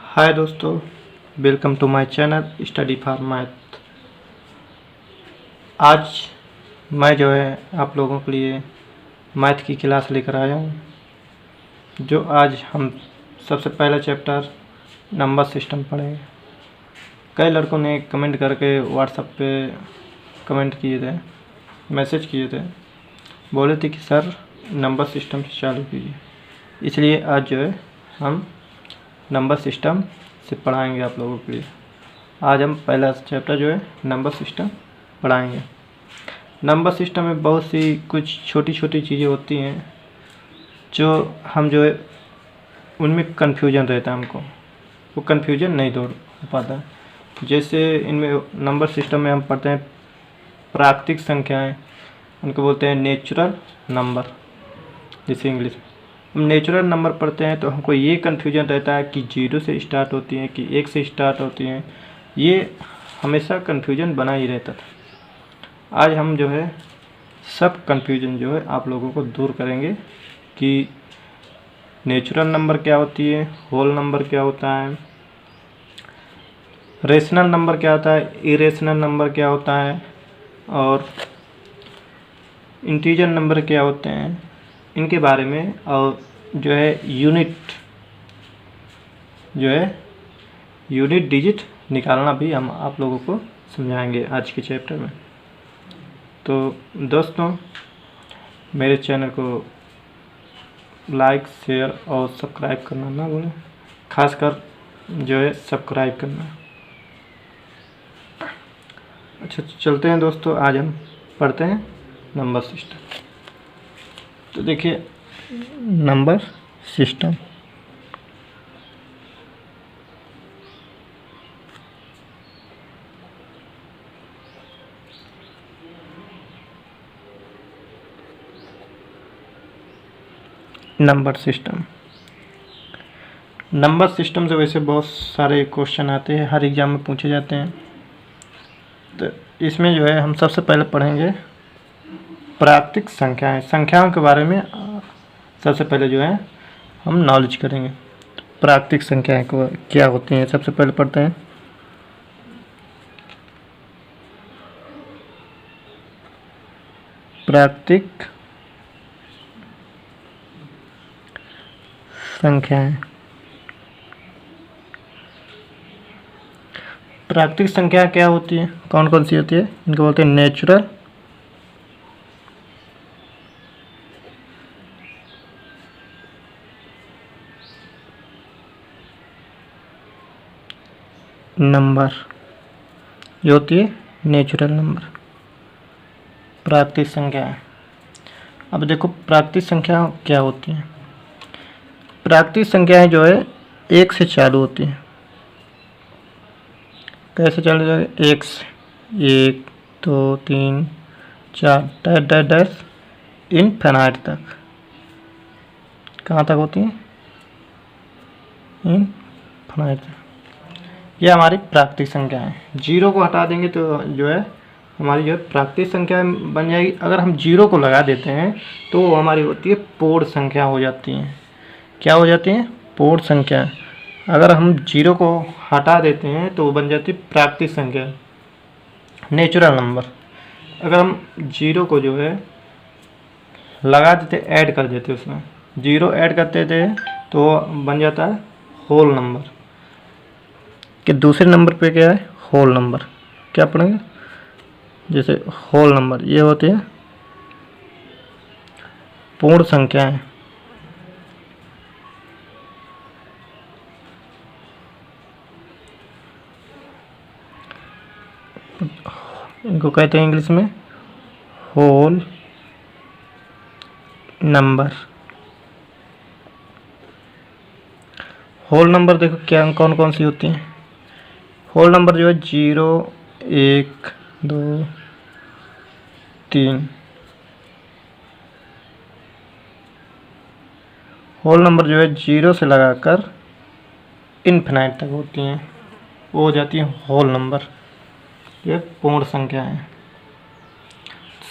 हाय दोस्तों, welcome to my channel study for math. आज मैं जो है आप लोगों के लिए मैथ की क्लास लेकर आया हूँ। जो आज हम सबसे पहला चैप्टर नंबर सिस्टम पढ़ेंगे। कई लड़कों ने कमेंट करके व्हाट्सएप पे कमेंट किए थे, मैसेज किए थे, बोले थे कि सर नंबर सिस्टम से चालू कीजिए। इसलिए आज जो है हम नंबर सिस्टम से पढ़ाएंगे आप लोगों के लिए। आज हम पहला चैप्टर जो है नंबर सिस्टम पढ़ाएंगे। नंबर सिस्टम में बहुत सी कुछ छोटी छोटी चीज़ें होती हैं जो हम जो है उनमें कन्फ्यूजन रहता है, हमको वो कन्फ्यूजन नहीं दूर हो पाता। जैसे इनमें नंबर सिस्टम में हम पढ़ते हैं प्राकृतिक संख्याएं, उनको बोलते हैं नेचुरल नंबर। जैसे इंग्लिश में हम नेचुरल नंबर पढ़ते हैं तो हमको ये कन्फ्यूजन रहता है कि 0 से स्टार्ट होती हैं कि 1 से स्टार्ट होती हैं। ये हमेशा कन्फ्यूजन बना ही रहता था। आज हम जो है सब कन्फ्यूजन जो है आप लोगों को दूर करेंगे कि नेचुरल नंबर क्या होती है, होल नंबर क्या होता है, रेशनल नंबर क्या होता है, इरेशनल नंबर क्या होता है और इंटीजर नंबर क्या होते हैं, इनके बारे में। और जो है यूनिट डिजिट निकालना भी हम आप लोगों को समझाएंगे आज के चैप्टर में। तो दोस्तों, मेरे चैनल को लाइक, शेयर और सब्सक्राइब करना ना भूलें, खासकर जो है सब्सक्राइब करना। अच्छा, चलते हैं दोस्तों, आज हम पढ़ते हैं नंबर सिस्टम। तो देखिए नंबर सिस्टम, नंबर सिस्टम से वैसे बहुत सारे क्वेश्चन आते हैं, हर एग्जाम में पूछे जाते हैं। तो इसमें जो है हम सबसे पहले पढ़ेंगे प्राकृतिक संख्याएं। संख्याओं के बारे में सबसे पहले जो है हम नॉलेज करेंगे। तो प्राकृतिक संख्याएं क्या होती हैं, सबसे पहले पढ़ते हैं। प्राकृतिक संख्याएं, प्राकृतिक संख्या क्या होती है, कौन कौन सी होती है? इनको बोलते हैं नेचुरल नंबर। ये होती है नेचुरल नंबर, प्राकृतिक संख्या है। अब देखो प्राकृतिक संख्या क्या होती है। प्राकृतिक संख्याएं जो है 1 से चालू होती हैं। कैसे चालू होती है? 1 से 1 2 3 4 डैश डैश डैश इनफिनाइट तक। कहाँ तक होती हैं? इनफिनाइट तक। ये हमारी प्राकृतिक संख्या है। 0 को हटा देंगे तो जो है हमारी जो है प्राकृतिक संख्या बन जाएगी। अगर हम 0 को लगा देते हैं तो वो हमारी होती है पूर्ण संख्या हो जाती हैं। क्या हो जाती हैं? पूर्ण संख्या। अगर हम 0 को हटा देते हैं तो वो बन जाती है प्राकृतिक संख्या, नेचुरल नंबर। अगर हम 0 को जो है लगा देते, ऐड कर देते, उसमें 0 ऐड करते थे तो बन जाता है होल नंबर। कि दूसरे नंबर पे क्या है? Whole number. क्या पढ़ेंगे? जैसे होल नंबर ये होते हैं पूर्ण संख्याएं। इनको कहते हैं इंग्लिश में होल नंबर। होल नंबर देखो क्या कौन कौन सी होती हैं। होल नंबर जो है 0 1 2 3। होल नंबर जो है 0 से लगाकर इनफिनाइट तक होती हैं, वो हो जाती है होल नंबर। ये पूर्ण संख्या है।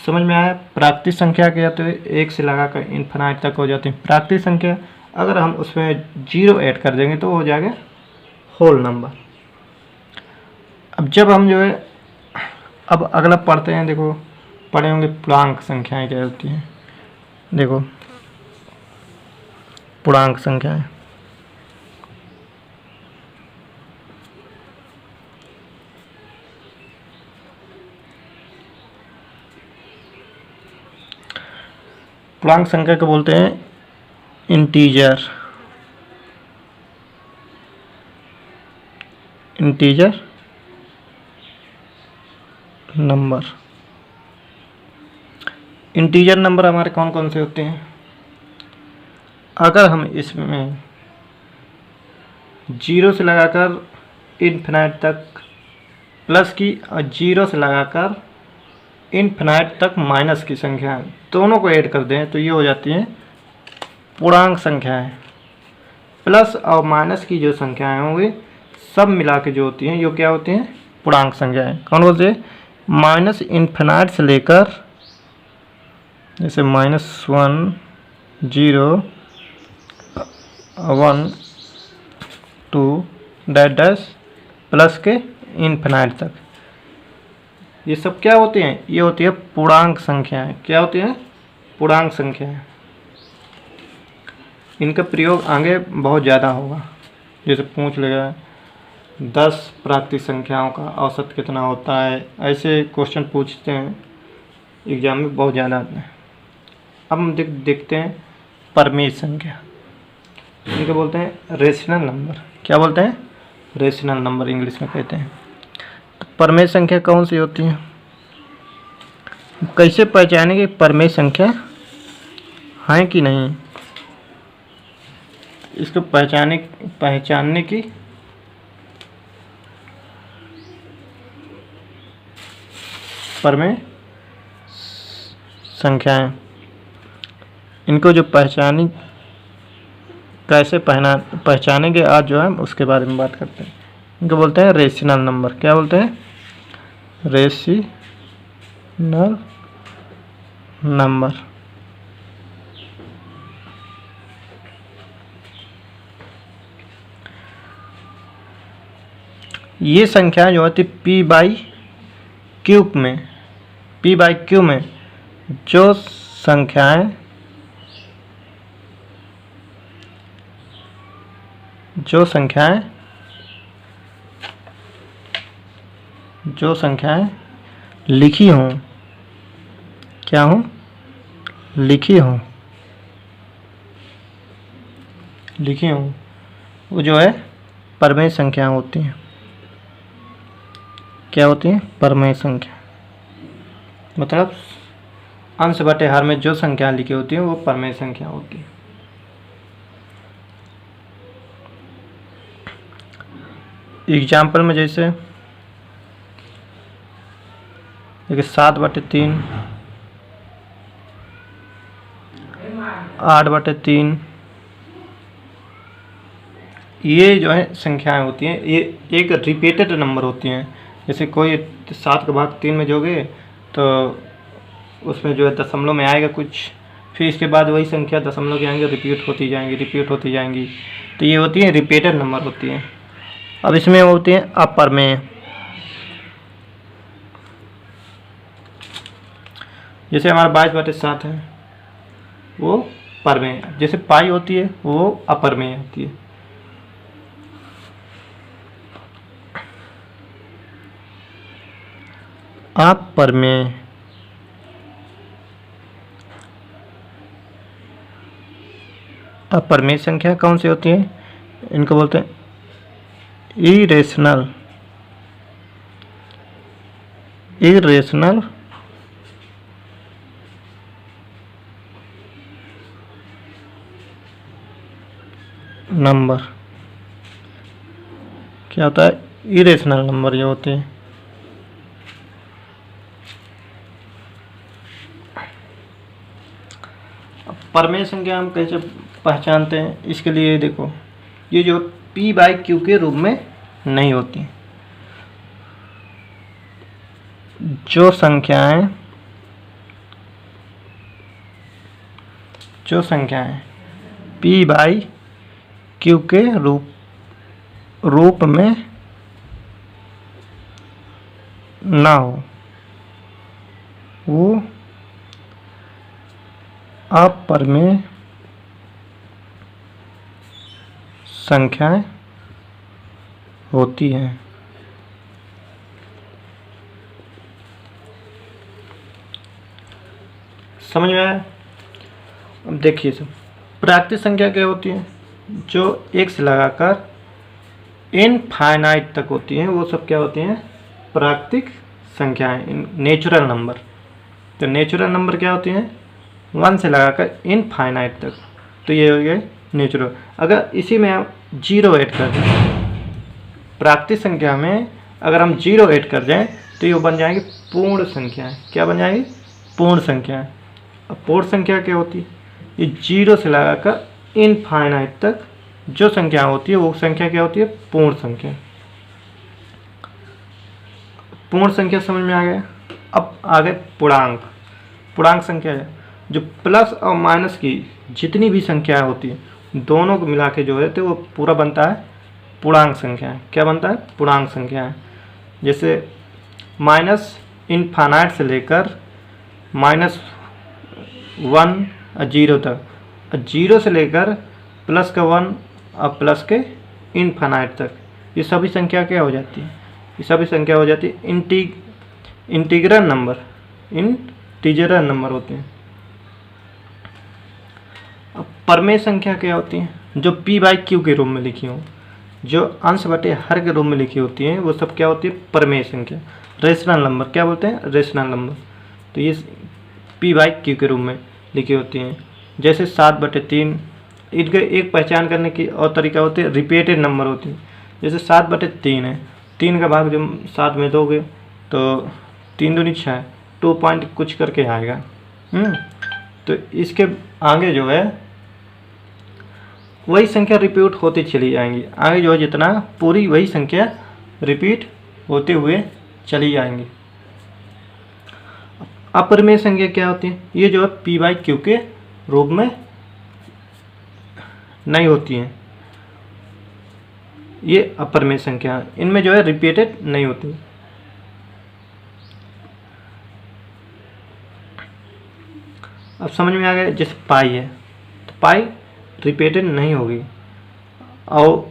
समझ में आया? प्राकृतिक संख्या क्या तो 1 से लगाकर इनफिनाइट तक हो जाती है प्राकृतिक संख्या। अगर हम उसमें 0 ऐड कर देंगे तो हो जाएगा होल नंबर। अब जब हम जो है अब अगला पढ़ते हैं, देखो पढ़े होंगे पूर्णांक संख्याएं क्या होती हैं। देखो पूर्णांक संख्याएं, पूर्णांक संख्या को बोलते हैं integer, integer number. Integer number हमारे कौन कौन से होते हैं? अगर हम इसमें जीरो से लगाकर इन्फिनाइट तक प्लस की और जीरो से लगाकर इन्फिनाइट तक माइनस की संख्या दोनों को ऐड कर दें तो ये हो जाती हैं पूर्णांक संख्याएं। प्लस और माइनस की जो संख्याएं होंगी सब मिला के जो होती हैं ये क्या होती हैं? पूर्णांक संख्याएं। कौन बोलते हैं? माइनस इन्फिनाइट से लेकर जैसे -1 0 1 2 डैश डैश प्लस के इन्फिनाइट तक, ये सब क्या होती हैं? ये होती है पूर्णांक संख्याएं। क्या होती हैं? पूर्णांक संख्याएं। इनका प्रयोग आगे बहुत ज़्यादा होगा। जैसे पूछ लेगा 10 प्राकृतिक संख्याओं का औसत कितना होता है, ऐसे क्वेश्चन पूछते हैं एग्जाम में, बहुत ज़्यादा आते हैं। अब हम देखते हैं परमेय संख्या। इनको बोलते हैं रेशनल नंबर। क्या बोलते हैं? रेशनल नंबर इंग्लिश में कहते हैं। तो परमेय संख्या कौन सी होती है? कैसे पहचानेंगे परमेय संख्या है कि नहीं? इसको पहचानने की परमेय संख्याएं, इनको जो कैसे पहचानेंगे आज जो है उसके बारे में बात करते हैं। इनको बोलते हैं रेशनल नंबर। क्या बोलते हैं? Rational number. ये संख्या जो होती पी बाई क्यूब में, पी बाई क्यू में जो संख्याएं लिखी हों, क्या हों? लिखी हों, वो जो है परमेय संख्या होती हैं। क्या होती हैं? परमेय संख्या। मतलब अंश बटे हर में जो संख्या लिखी होती है वो परमेय संख्या होती है। एग्जाम्पल में जैसे 7/3, 8/3, ये जो है संख्याएं होती हैं, ये एक रिपीटेड नंबर होती हैं। जैसे कोई 7 का भाग 3 में जोगे तो उसमें जो है दशमलव में आएगा कुछ, फिर इसके बाद वही संख्या दशमलव के आएंगे, रिपीट होती जाएंगी। तो ये होती है रिपीटेड नंबर होती हैं। अब इसमें होती हैं अपरमेय। जैसे हमारा 22/7 है वो परमेय, जैसे पाई होती है वो अपरमेय होती है। अपरमेय अपरमेय संख्या कौन सी होती है? इनको बोलते हैं इरेशनल नंबर। क्या होता है? इरेशनल नंबर ये होते हैं। परमेय संख्या हम कैसे पहचानते हैं? इसके लिए देखो, ये जो p बाई क्यू के रूप में नहीं होती, जो संख्याएं p बाई क्यू के रूप रूप में ना हो, वो अपरिमेय संख्याएं होती हैं। समझ में आया? अब देखिए सब प्राकृतिक संख्या क्या होती है, जो एक से लगाकर इनफाइनाइट तक होती हैं, वो सब क्या होती हैं, प्राकृतिक संख्याएं, नेचुरल नंबर। तो नेचुरल नंबर क्या होती हैं, 1 से लगाकर इनफाइनाइट तक, तो ये हो गए नेचुरल। अगर इसी में आप 0 ऐड कर दें, प्राकृतिक संख्या में अगर हम 0 ऐड कर दें तो ये बन जाएंगे पूर्ण संख्याएं। क्या बन जाएंगी, पूर्ण संख्याएं। अब पूर्ण संख्या क्या होती है, ये 0 से लगाकर इनफाइनाइट तक जो संख्या होती है वो संख्या क्या होती है, पूर्ण संख्या। पूर्ण संख्या समझ में आ गया। अब आ गए पूर्णांक। पूर्णांक संख्या है जो प्लस और माइनस की जितनी भी संख्या होती है दोनों को मिला के जो है तो वो पूरा बनता है पूर्णांक संख्या है। क्या बनता है, पूर्णांक संख्या है। जैसे माइनस इनफाइनाइट से लेकर -1 और 0 तक, 0 से लेकर प्लस का 1 और प्लस के इनफाइनाइट तक, ये सभी संख्या क्या हो जाती है, ये सभी संख्या हो जाती है इंटीग्रल नंबर, इंटीजरल नंबर होते हैं। अब परमेय संख्या क्या होती है, जो p/q के रूप में लिखी हो, जो अंश बटे हर के रूप में लिखी होती है वो सब क्या होती है, परमेय संख्या। रेशनल नंबर क्या बोलते हैं, रेशनल नंबर। तो ये p/q के रूप में लिखी होती हैं। जैसे 7/3, इनके एक पहचान करने की और तरीका होती है, रिपीटेड नंबर होती है। जैसे 7/3 है, 3 का भाग जब 7 में दोगे तो 3 दूनी 6, 2 पॉइंट कुछ करके आएगा। तो इसके आगे जो है वही संख्या रिपीट होती चली जाएंगी, आगे जो है जितना पूरी वही संख्या रिपीट होते हुए चली जाएंगी। अपरिमेय संख्या क्या होती है, ये जो है p/q के रूप में नहीं होती हैं, ये अपरिमेय संख्या, इनमें जो है रिपीटेड नहीं होती। अब समझ में आ गया। जैसे पाई है तो पाई रिपीटेड नहीं होगी, और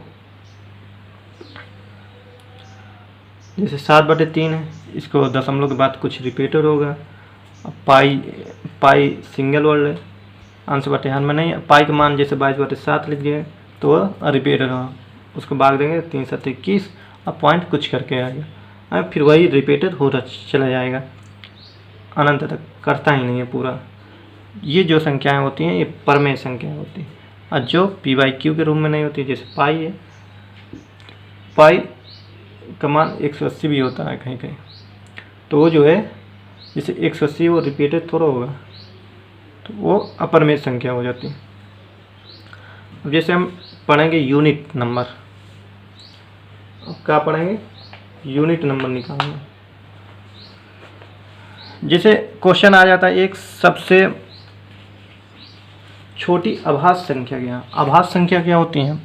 जैसे 7/3 है, इसको दशमलव के बाद कुछ रिपीटेड होगा। अब पाई सिंगल वर्ड है, अंश बटे हर में नहीं। पाई का मान जैसे 22/7 लिख दिए तो वह रिपीटेड होगा, उसको भाग देंगे 3 7 21, अब पॉइंट कुछ करके आएगा, अब फिर वही रिपीटेड होता चला जाएगा अनंत तक, करता ही नहीं है पूरा। ये जो संख्याएं होती हैं ये परमेय संख्याएं होती हैं, और जो p/q के रूप में नहीं होती, जैसे पाई है, पाई का मान 180 भी होता है कहीं कहीं, तो वो जो है जैसे 180 वो रिपीटेड थोड़ा होगा, तो वो अपरिमेय संख्या हो जाती है। अब जैसे हम पढ़ेंगे यूनिट नंबर, अब क्या पढ़ेंगे, यूनिट नंबर निकालना। जैसे क्वेश्चन आ जाता है एक सबसे छोटी आभाज्य संख्या क्या, आभाज्य संख्या क्या होती है।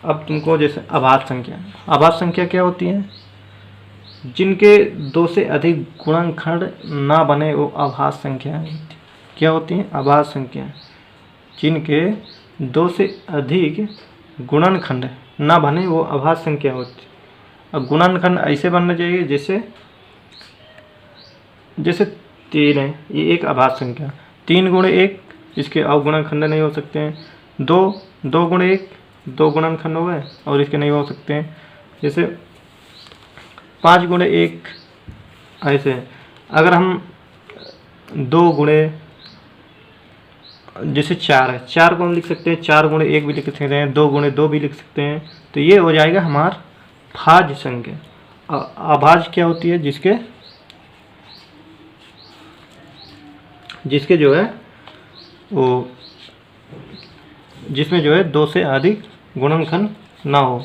अब तुमको जैसे आभाज्य संख्या क्या होती है, जिनके 2 से अधिक गुणनखंड ना बने वो आभाज्य संख्या क्या होती हैं, आभाज्य संख्या। जिनके 2 से अधिक गुणनखंड ना बने वो आभाज्य संख्या होती है। अब गुणनखंड ऐसे बनना चाहिए जैसे 3 है, ये एक आभाज्य संख्या, 3 गुणे 1 इसके अवगुणनखंड नहीं हो सकते हैं। 2 गुणे 1 2 गुणनखंड हो गए और इसके नहीं हो सकते हैं। जैसे 5 गुणे 1 ऐसे। अगर हम 2 गुणे, जैसे 4 है, 4 को हम लिख सकते हैं, 4 गुणे 1 भी लिख सकते हैं, 2 गुणे 2 भी लिख सकते हैं। तो ये हो जाएगा हमारा भाज्य संख्या। अभाज्य क्या होती है, जिसके जो है वो जिसमें जो है 2 से अधिक गुणनखंड ना हो।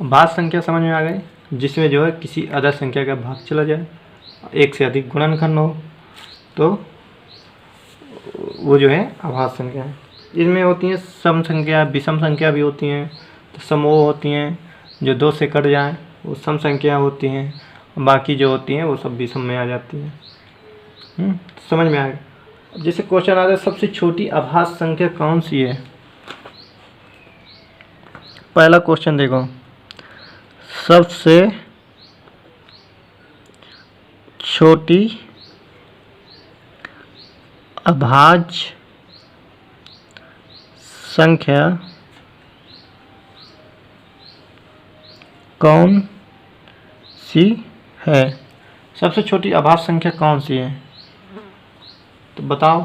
भाज्य संख्या समझ में आ गई, जिसमें जो है किसी अदर संख्या का भाग चला जाए, 1 से अधिक गुणनखंड हो, तो वो जो है अभाज्य संख्या है। इनमें होती हैं सम संख्या, विषम संख्या भी होती हैं। तो सम वो होती हैं जो 2 से कट जाएं, वो सम संख्या होती हैं। बाकी जो होती हैं वो सब विषम में आ जाती हैं। समझ में आएगा। जैसे क्वेश्चन आता है सबसे छोटी अभाज्य संख्या कौन सी है। पहला क्वेश्चन देखो, सबसे छोटी अभाज्य संख्या कौन सी है। सबसे छोटी अभाज्य संख्या कौन सी है, तो बताओ।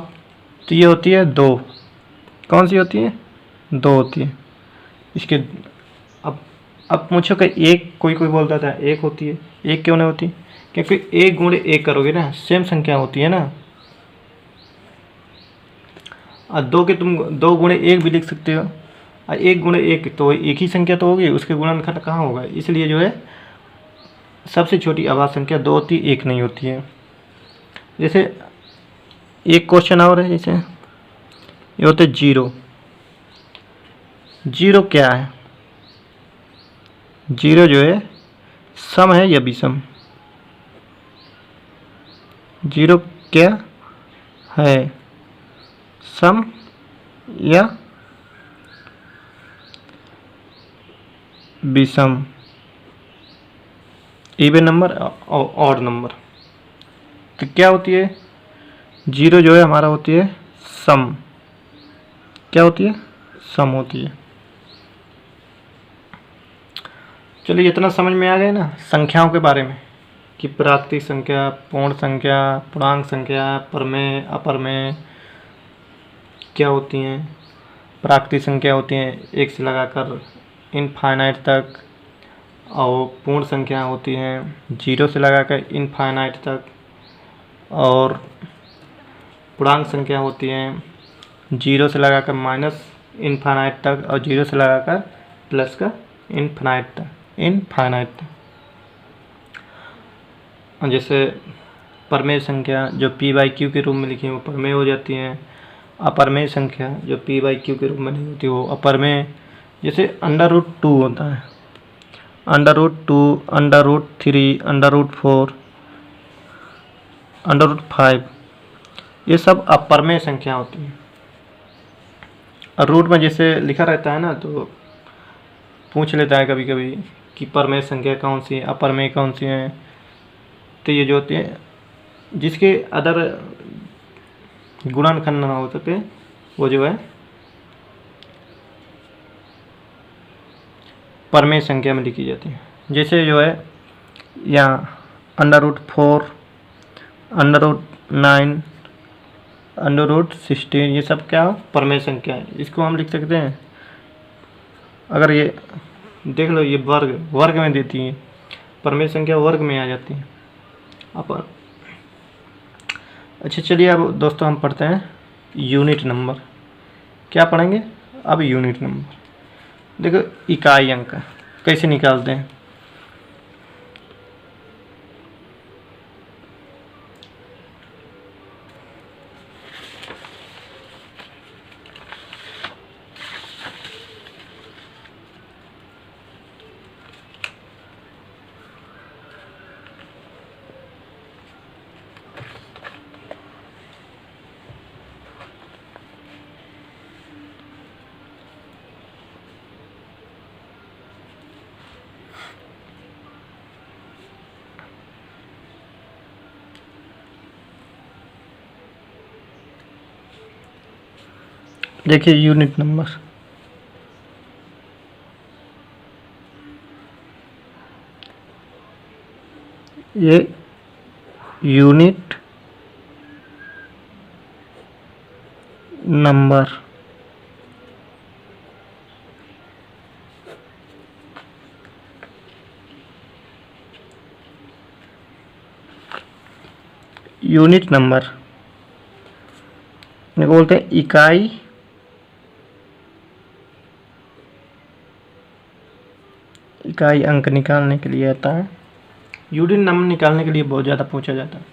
तो ये होती है 2। कौन सी होती है, 2 होती है। इसके अब पूछो कि एक, कोई बोलता था 1 होती है। 1 क्यों नहीं होती, क्योंकि 1 गुणे 1 करोगे ना, सेम संख्या होती है ना। और 2 के तुम 2 गुणे 1 भी लिख सकते हो, और 1 गुणे 1 तो एक ही संख्या तो होगी, उसके गुणनखंड कहाँ होगा। इसलिए जो है सबसे छोटी अभाज्य संख्या 2 होती है, 1 नहीं होती है। जैसे एक क्वेश्चन और है, जैसे ये होते 0। 0 क्या है, 0 जो है सम है या विषम। 0 क्या है, सम या विषम, इवन नंबर और ऑड नंबर। तो क्या होती है, 0 जो है हमारा होती है सम। क्या होती है, सम होती है। चलिए इतना समझ में आ गया ना संख्याओं के बारे में, कि प्राकृतिक संख्या, पूर्ण संख्या, पूर्णांक संख्या, परमेय अपरमेय क्या होती हैं। प्राकृतिक संख्या होती हैं 1 से लगाकर इनफाइनाइट तक, और पूर्ण संख्या होती हैं 0 से लगाकर इनफाइनाइट तक, और पूर्णांक संख्या होती हैं 0 से लगाकर माइनस इनफाइनाइट तक, और 0 से लगाकर प्लस का इनफाइनाइट तक। जैसे परमेय संख्या जो p/q के रूप में लिखी है वो परमेय हो जाती हैं। अपरमेय संख्या जो p/q के रूप में नहीं होती वो अपरमेय। जैसे √2 होता है, √2, √3, √4, √5, ये सब अपरमेय संख्या होती हैं। और रूट में जैसे लिखा रहता है ना, तो पूछ लेता है कभी कभी कि परमेय संख्या कौन सी है, अपरमेय कौन सी है। तो ये जो होती है जिसके अदर गुणनखंड ना हो सके वो जो है परमेय संख्या में लिखी जाती है। जैसे जो है यहाँ √4, √9, √16, ये सब क्या हो, परमेय संख्या है। इसको हम लिख सकते हैं, अगर ये देख लो ये वर्ग में देती है, परमेय संख्या वर्ग में आ जाती है। अपन अच्छा चलिए अब दोस्तों हम पढ़ते हैं यूनिट नंबर। क्या पढ़ेंगे अब, यूनिट नंबर। देखो इकाई अंक कैसे निकालते हैं। देखिए यूनिट नंबर, ये यूनिट नंबर बोलते हैं इकाई अंक निकालने के लिए आता है। यूनिट नंबर निकालने के लिए बहुत ज़्यादा पूछा जाता है।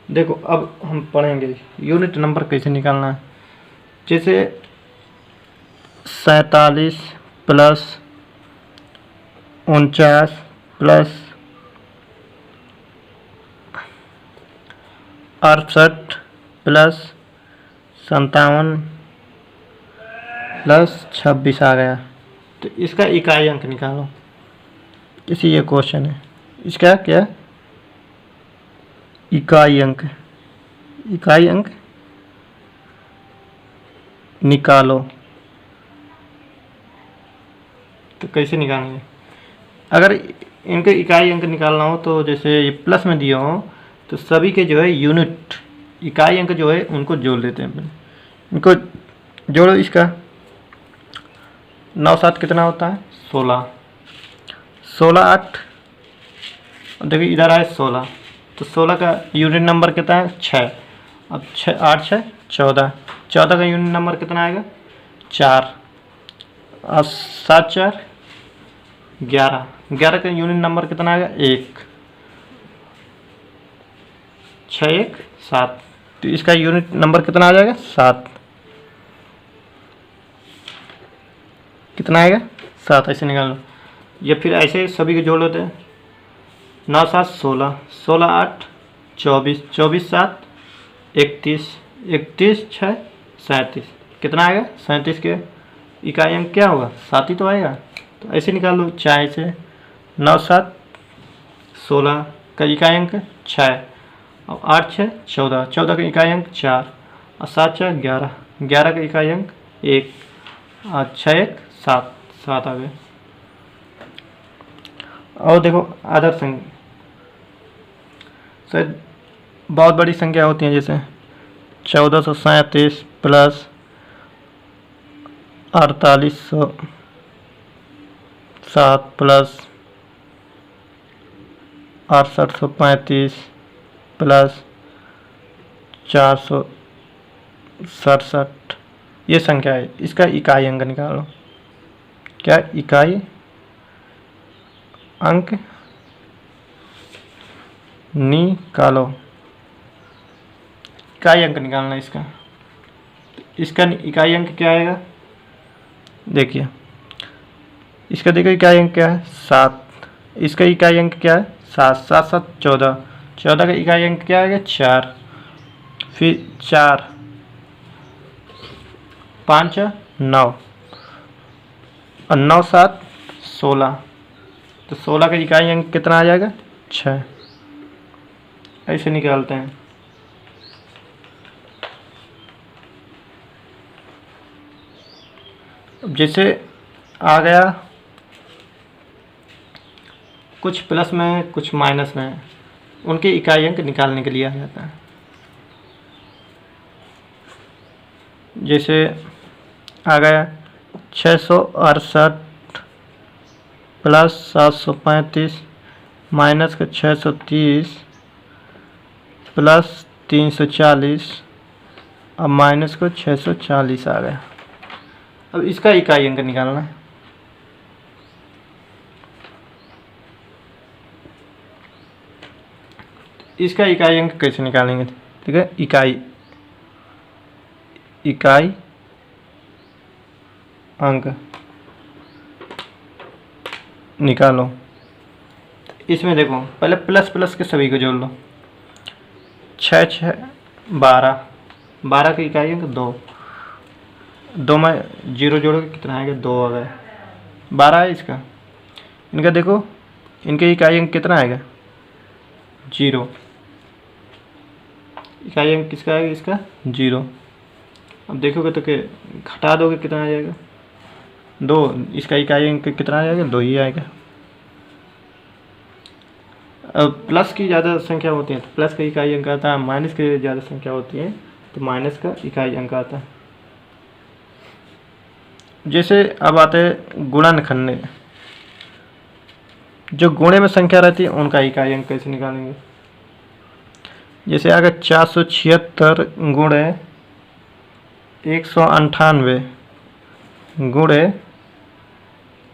देखो अब हम पढ़ेंगे यूनिट नंबर कैसे निकालना है। जैसे 47 प्लस 49 प्लस 68 प्लस 57 प्लस 26 आ गया। तो इसका इकाई अंक निकालो, इसी ये क्वेश्चन है। इसका क्या इकाई अंक, इकाई अंक निकालो। तो कैसे निकालेंगे? अगर इनके इकाई अंक निकालना हो तो जैसे ये प्लस में दिया हो तो सभी के जो है यूनिट इकाई अंक जो है उनको जोड़ लेते हैं अपन। इनको जोड़ो। इसका 9 7 कितना होता है? 16। 16 8, देखिए इधर आए 16, तो 16 का यूनिट नंबर कितना है? 6। अब 6 8 6 14, 14 का यूनिट नंबर कितना आएगा? 4। और 7 4 11, 11 का यूनिट नंबर कितना आएगा? 1। 6 1 7, तो इसका यूनिट नंबर कितना आ जाएगा? 7। कितना आएगा? 7। ऐसे निकाल लो, या फिर ऐसे सभी को जोड़ लेते हैं। 9 7 16, 16 8 24, 24 7 31, 31 6 37, कितना आएगा? 37 के इकाई अंक क्या होगा? 7 ही तो आएगा। तो ऐसे निकाल लो, चाहे से 9 7 16 का इकाई अंक 6, और 8 6 14, 14 का इकाई अंक 4, और 7 4 11, 11 का इकाई अंक 1, और 6 1 7, 7 आ गए। और देखो आदर संख्या, शायद बहुत बड़ी संख्या होती हैं, जैसे 1437 प्लस 4807 प्लस 6835 प्लस 467, ये संख्या है। इसका इकाई अंक निकालो। क्या इकाई अंक निकालो, इकाई अंक निकालना इसका। इसका इकाई अंक क्या आएगा? देखिए इसका, देखो इकाई अंक क्या है? 7। इसका इकाई अंक क्या है? 7। 7 7 14, 14 का इकाई अंक क्या आएगा? 4। फिर 4 5 9, और 9 7 16, तो 16 का इकाई अंक कितना आ जाएगा? 6। ऐसे निकालते हैं। अब जैसे आ गया, कुछ प्लस में कुछ माइनस में, उनके इकाई अंक निकालने के लिए आ जाता है। जैसे आ गया 668 प्लस 735 माइनस का 630 प्लस 340, अब माइनस को 640 आ गया। अब इसका इकाई अंक निकालना है। इसका इकाई अंक कैसे निकालेंगे? ठीक है, इकाई अंक निकालो। इसमें देखो पहले प्लस प्लस के सभी को जोड़ लो। 6 6 12, 12 का इकाई अंक 2, 2 में 0 जोड़ोगे कितना आएगा? 2 आ गया। 12 है इसका। इनका देखो, इनके इकाई अंक कितना आएगा? 0। इकाई अंक किसका आएगा? इसका 0। अब देखोगे तो के घटा दोगे कितना आ जाएगा? 2। इसका इकाई अंक कितना आ जाएगा? 2 ही आएगा। अब प्लस की ज़्यादा संख्या होती है तो प्लस का इकाई अंक आता है, माइनस की ज़्यादा संख्या होती है तो माइनस का इकाई अंक आता है। जैसे अब आते हैं गुणनखंड। जो गुणे में संख्या रहती है उनका इकाई अंक कैसे निकालेंगे? जैसे अगर 476 गुणे 198 गुणे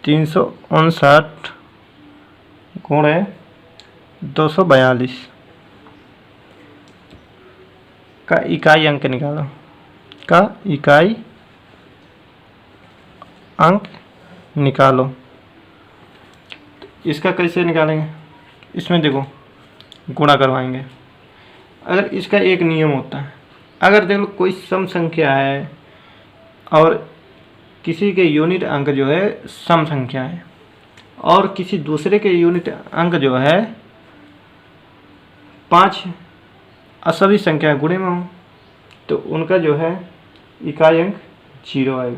359 गुणे 242 का इकाई अंक निकालो। का इकाई अंक निकालो। इसका कैसे निकालेंगे, इसमें देखो गुणा करवाएंगे। अगर इसका एक नियम होता है, अगर देखो कोई सम संख्या है और किसी के यूनिट अंक जो है सम संख्या है और किसी दूसरे के यूनिट अंक जो है 5 असभी संख्या गुणे में हो, तो उनका जो है इकाई अंक 0 आएगा।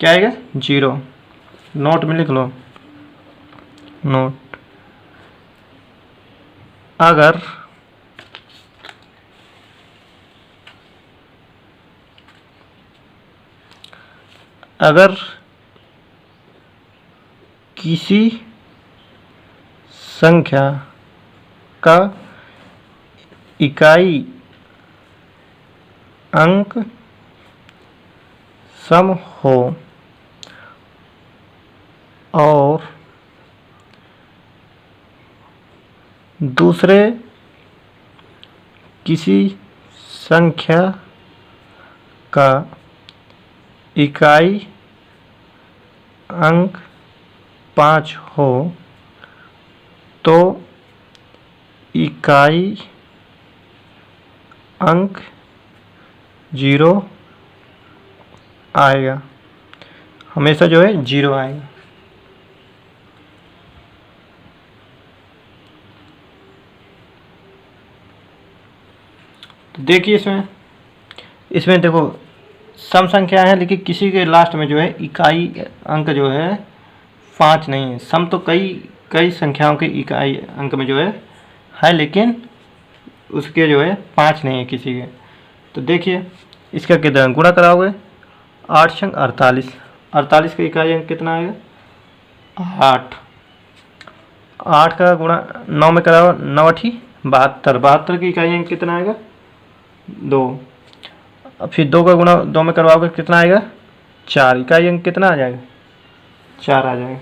क्या आएगा? 0। नोट में लिख लो, नोट। अगर किसी संख्या का इकाई अंक सम हो और दूसरे किसी संख्या का इकाई अंक 5 हो तो इकाई अंक 0 आएगा। हमेशा जो है 0 आएगा। तो देखिए इसमें देखो सम संख्या है, लेकिन किसी के लास्ट में जो है इकाई अंक जो है 5 नहीं है। सम तो कई संख्याओं के इकाई अंक में जो है लेकिन उसके जो है 5 नहीं है किसी के। तो देखिए इसका कितना गुणा कराओगे, 8 संग 48, 48 का इकाई अंक कितना आएगा? 8। 8 का गुणा 9 में कराओ, 9 8 72, 72 की इकाई अंक कितना आएगा? 2। अब फिर 2 का गुणा 2 में करवाओगे कितना आएगा? 4। इकाई अंक कितना आ जाएगा? 4 आ जाएगा।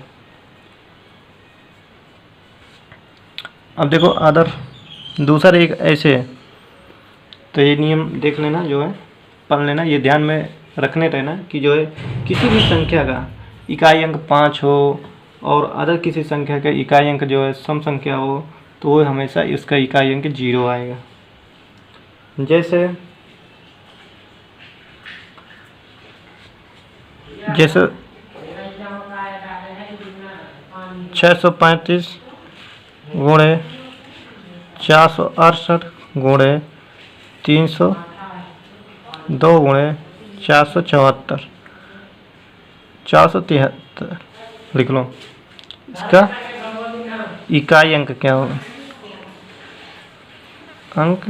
अब देखो अदर दूसरा एक ऐसे है, तो ये नियम देख लेना, जो है पढ़ लेना, ये ध्यान में रखने रहना कि जो है किसी भी संख्या का इकाई अंक 5 हो और अदर किसी संख्या का इकाई अंक जो है सम संख्या हो तो वो हमेशा इसका इकाई अंक 0 आएगा। जैसे 635 गुणे 468 गुणे 302 गुणे 474, 473 लिख लो। इसका इकाई अंक क्या होगा? अंक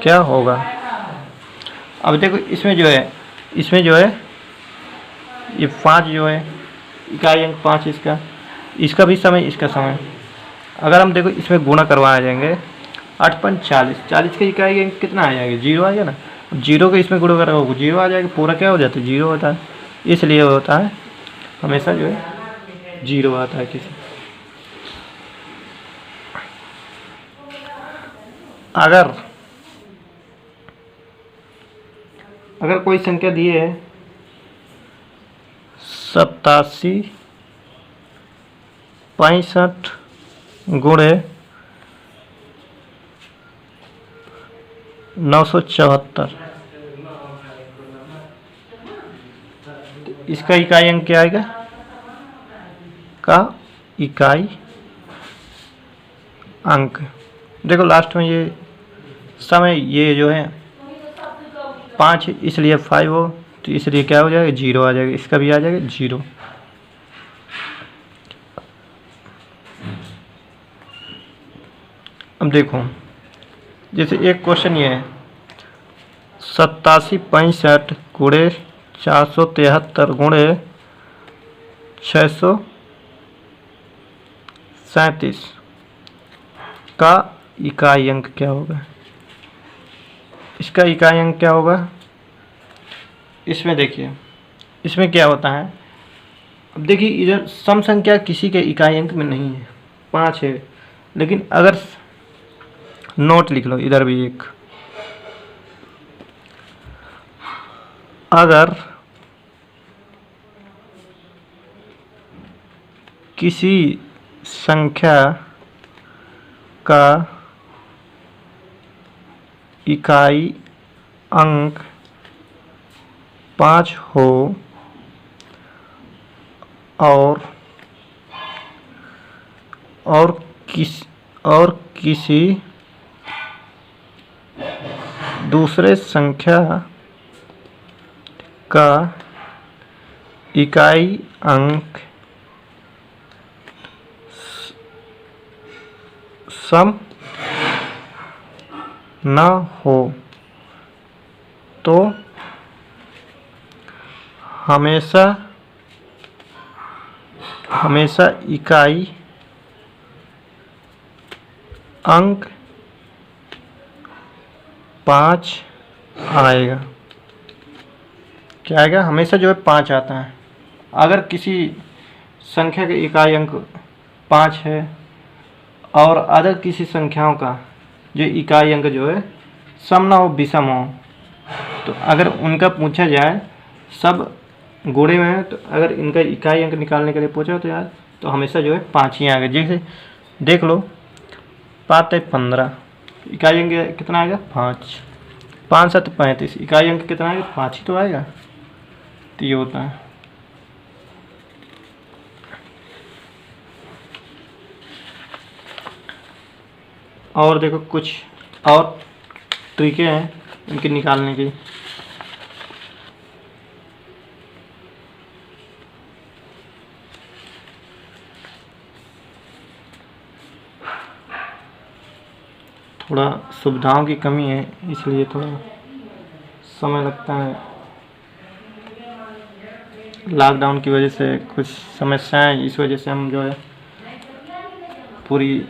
क्या होगा? अब देखो इसमें जो है ये 5 जो है इकाई अंक 5 इसका भी समय, इसका समय। अगर हम देखो इसमें गुणा करवाए जाएंगे 8 5 40, 40 का इकाई अंक कितना आ जाएगा? 0 आ जाएगा ना। 0 का इसमें गुणा करोगे 0 आ जाएगा, पूरा क्या हो जाता है? 0 होता है। इसलिए होता है हमेशा जो है 0 आता है किसी। अगर कोई संख्या दी है 87 65 गुणे 974, इसका इकाई अंक क्या आएगा? का इकाई अंक देखो लास्ट में ये समय, ये जो है 5 इसलिए 5 हो तो इसलिए क्या हो जाएगा? 0 आ जाएगा। इसका भी आ जाएगा 0। अब देखो जैसे एक क्वेश्चन ये है 87 65 गुणे 473 गुणे 637 का इकाई अंक क्या होगा? इसका इकाई अंक क्या होगा? इसमें देखिए इसमें क्या होता है, अब देखिए इधर सम संख्या किसी के इकाई अंक में नहीं है, 5 है, लेकिन अगर नोट लिख लो इधर भी एक, अगर किसी संख्या का इकाई अंक 5 हो और किसी दूसरे संख्या का इकाई अंक सम न हो तो हमेशा इकाई अंक 5 आएगा। क्या आएगा? हमेशा जो है 5 आता है। अगर किसी संख्या के इकाई अंक 5 है और अदर किसी संख्याओं का जो इकाई अंक जो है सम ना हो, विषम हो, तो अगर उनका पूछा जाए, सब गुणे में है, तो अगर इनका इकाई अंक निकालने के लिए पूछा तो यार तो हमेशा जो है 5 ही आएगा। जैसे देख लो, 5 है 15, इकाई अंक कितना आएगा? 5। 5 7 35, इकाई अंक कितना आएगा? 5 ही तो आएगा। तो ये होता है। और देखो कुछ और तरीके हैं इनके निकालने के। थोड़ा सुविधाओं की कमी है, इसलिए थोड़ा समय लगता है। लॉकडाउन की वजह से कुछ समस्याएं, इस वजह से हम जो है पूरी